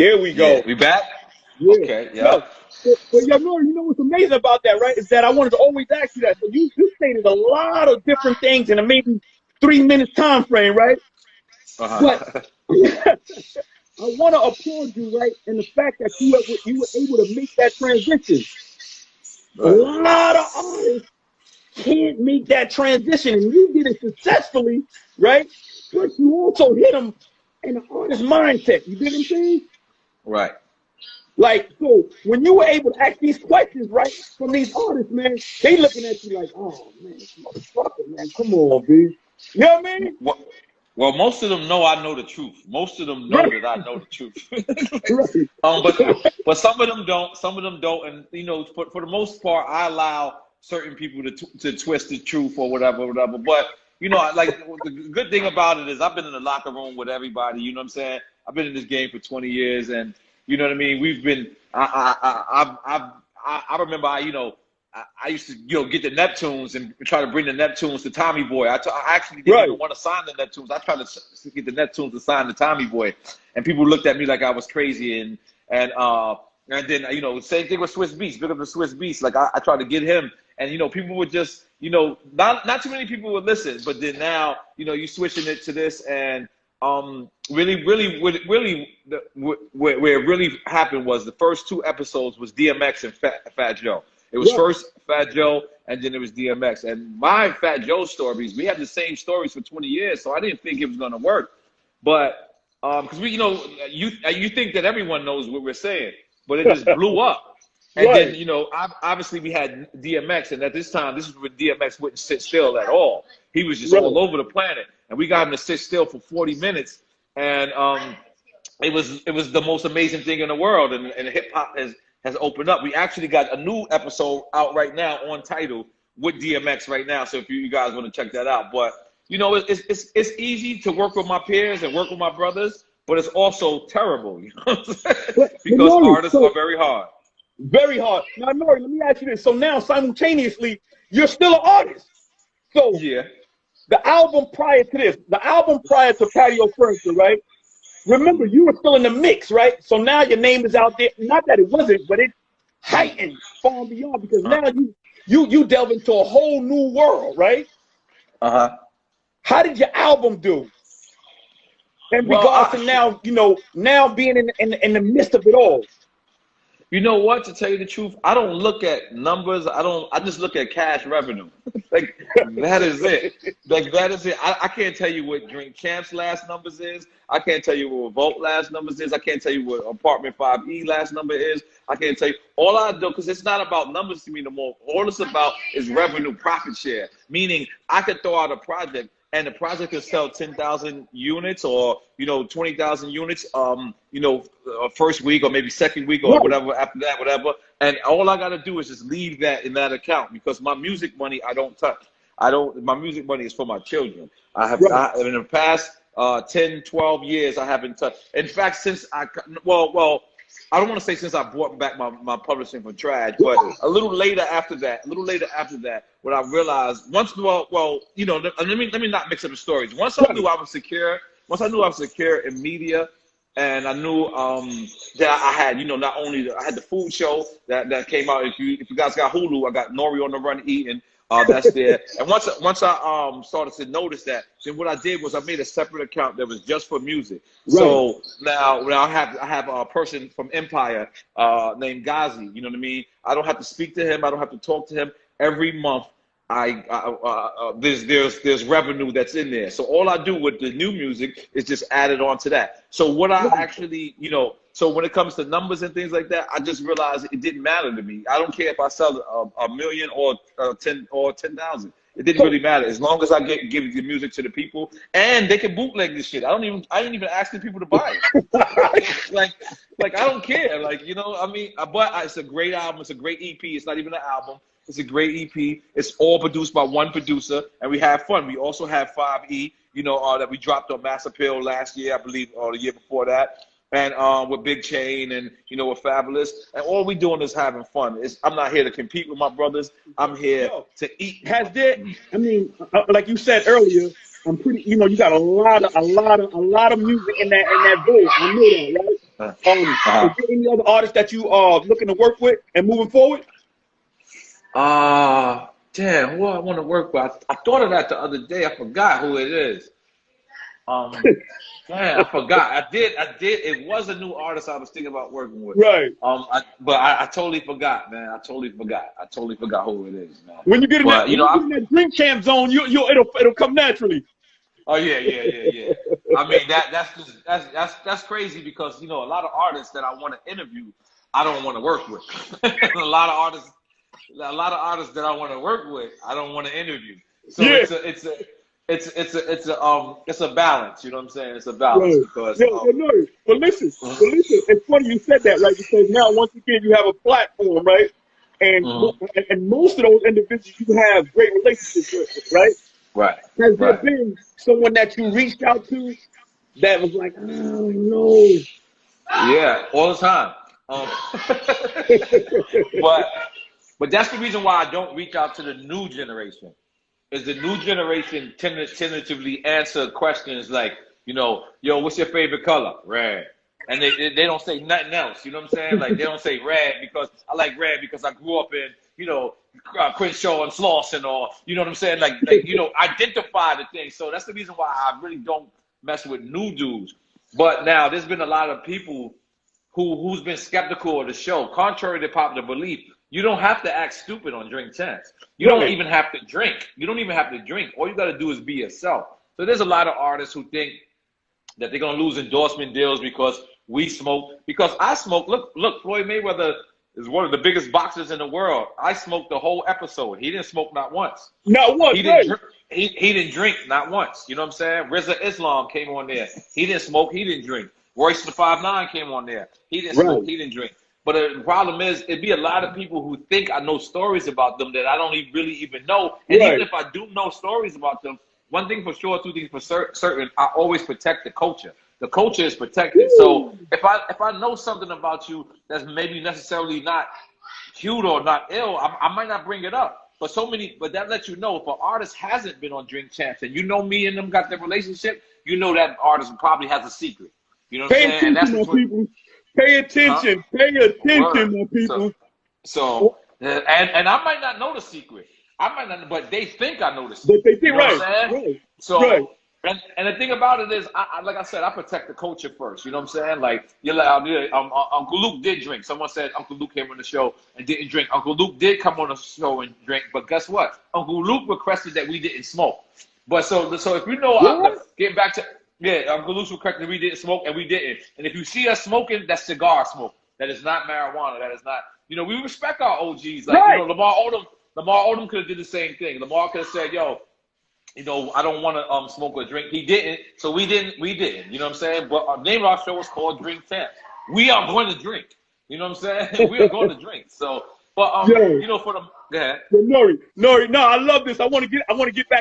There we Yeah, go. we back? Yeah. Okay, yeah. No. But N.O.R.E, you know what's amazing about that, right? Is that I wanted to always ask you that. So you stated a lot of different things in a maybe 3 minute time frame, right? But Uh-huh. I want to applaud you, right, in the fact that you were able to make that transition. A Right. lot of artists can't make that transition, and you did it successfully, right? Plus, you also hit them in the artist mindset. You get what I'm saying? Right. Like, so when you were able to ask these questions, right, from these artists, man, they looking at you like, oh man, motherfucker, man, come on, B. You know what I mean? Well, well, most of them know I know the truth. Most of them know Right, that I know the truth. right, But some of them don't. Some of them don't. And you know, for the most part, I allow certain people to twist the truth or whatever, whatever. But you know, like the good thing about it is I've been in the locker room with everybody. You know what I'm saying? I've been in this game for 20 years, and you know what I mean. We've been. I remember. I used to, get the Neptunes and try to bring the Neptunes to Tommy Boy. I actually didn't even right. want to sign the Neptunes. I tried to get the Neptunes to sign the Tommy Boy, and people looked at me like I was crazy. And then same thing with Swiss Beats. Big up the Swiss Beats. Like I tried to get him, and people would just not too many people would listen. But then now you switching it to this, and really where it really happened was the first two episodes was DMX and Fat Joe. It was Right. first Fat Joe, and then it was DMX. And my Fat Joe stories, we had the same stories for 20 years, so I didn't think it was going to work. But because you think that everyone knows what we're saying, but it just blew up. And Right. then obviously we had DMX, and at this time, this is when DMX wouldn't sit still at all. He was just Right. all over the planet, and we got him to sit still for 40 minutes, and it was the most amazing thing in the world, and hip hop has opened up. We actually got a new episode out right now on Tidal with DMX right now. So if you guys want to check that out, but it's easy to work with my peers and work with my brothers, but it's also terrible, because N.O.R.E, artists are very hard. very hard. Now, N.O.R.E, let me ask you this. So now, simultaneously, you're still an artist. So Yeah. the album prior to this, the album prior to Patio Furniture, right? Remember, you were still in the mix, right? So now your name is out there. Not that it wasn't, but it heightened far and beyond, because now you delve into a whole new world, right? Uh-huh. How did your album do in Well, regards to now being in the midst of it all? you know what? To tell you the truth, I don't look at numbers. I just look at cash revenue. Like, that is it. Like, that is it. I can't tell you what DrinkChamps last numbers is. I can't tell you what Revolt last numbers is. I can't tell you what Apartment 5E last number is. I can't tell you. All I do, because it's not about numbers to me no more. All it's about is revenue profit share. Meaning, I could throw out a project, and the project could sell 10,000 units or 20,000 units first week or maybe second week or whatever after that, whatever. And all I gotta do is just leave that in that account, because my music money I don't touch. My music money is for my children. In the past 10, 12 years I haven't touched. In fact, since I don't want to say since I brought back my publishing from trash, but a little later after that, when I realized let me not mix up the stories. Once I knew I was secure in media, and I knew that I had, not only I had the food show that came out. If you guys got Hulu, I got N.O.R.E on the Run eating. That's there. And once I started to notice that, then what I did was I made a separate account that was just for music. Right. So now I have a person from Empire named Ghazi. You know what I mean? I don't have to speak to him. I don't have to talk to him. Every month there's revenue that's in there. So all I do with the new music is just add it on to that. So what I actually, so when it comes to numbers and things like that, I just realized it didn't matter to me. I don't care if I sell a million or 10,000. It didn't really matter as long as I give the music to the people, and they can bootleg this shit. I ain't even asking people to buy it. like I don't care. But it's a great album. It's a great EP. It's not even an album. It's a great EP. It's all produced by one producer, and we have fun. We also have 5E, that we dropped on Mass Appeal last year, I believe, or the year before that. And with Big Chain and, with Fabulous. And all we doing is having fun. I'm not here to compete with my brothers. I'm here to eat. Like you said earlier, I'm pretty, you got a lot of music in that bowl. I know that, right? Is there any other artists that you are looking to work with and moving forward? Damn, who I want to work with? I thought of that the other day. I forgot who it is. Damn, I forgot. I did. It was a new artist I was thinking about working with. Right. But I totally forgot, man. I totally forgot who it is, man. When you get in that, in that DrinkChamps zone, it'll come naturally. Oh yeah. I mean that's crazy because a lot of artists that I want to interview, I don't want to work with. a lot of artists that I want to work with, I don't want to interview. So it's a balance. You know what I'm saying? It's a balance because. But listen. It's funny you said that, right? Because now once again you have a platform, right? And and most of those individuals you have great relationships with, right? Right. Has there been someone that you reached out to that was like, oh no? Yeah, all the time. But that's the reason why I don't reach out to the new generation. Is the new generation tentatively answer questions like, yo, what's your favorite color? Red. And they don't say nothing else. You know what I'm saying? Like they don't say red because I like red because I grew up in, Crenshaw and Slauson, or you know what I'm saying? Like identify the thing. So that's the reason why I really don't mess with new dudes. But now there's been a lot of people who's been skeptical of the show. Contrary to popular belief, you don't have to act stupid on DrinkChamps. You don't even have to drink. You don't even have to drink. All you got to do is be yourself. So there's a lot of artists who think that they're going to lose endorsement deals because we smoke. Because I smoke. Look, Floyd Mayweather is one of the biggest boxers in the world. I smoked the whole episode. He didn't smoke not once. Not once. He didn't drink not once. You know what I'm saying? Rizza Islam came on there. He didn't smoke. He didn't drink. Royce the 5'9" came on there. He didn't smoke. He didn't drink. But the problem is, it'd be a lot of people who think I know stories about them that I don't really even know. And even if I do know stories about them, one thing for sure, two things for certain, I always protect the culture. The culture is protected. So if I know something about you that's maybe necessarily not cute or not ill, I might not bring it up. But that lets you know if an artist hasn't been on DrinkChamps and me and them got their relationship, that artist probably has a secret. You know what I'm saying? And that's what people. Pay attention. Pay attention, my people. So and I might not know the secret. I might not, but they think I know the secret. But they think, you know what I'm saying? So and the thing about it is, like I said, I protect the culture first. You know what I'm saying? Like Uncle Luke did drink. Someone said Uncle Luke came on the show and didn't drink. Uncle Luke did come on the show and drink, but guess what? Uncle Luke requested that we didn't smoke. But so if getting back to. Yeah, Uncle Luke requested we didn't smoke, and we didn't. And if you see us smoking, that's cigar smoke. That is not marijuana. That is not. We respect our OGs. Like Lamar Odom could have did the same thing. Lamar could have said, "Yo, I don't want to smoke or drink." He didn't, so we didn't. You know what I'm saying? But our name of our show is called DrinkChamps. We are going to drink. You know what I'm saying? We are going to drink. So, but for the N.O.R.E. No, I love this. I want to get back.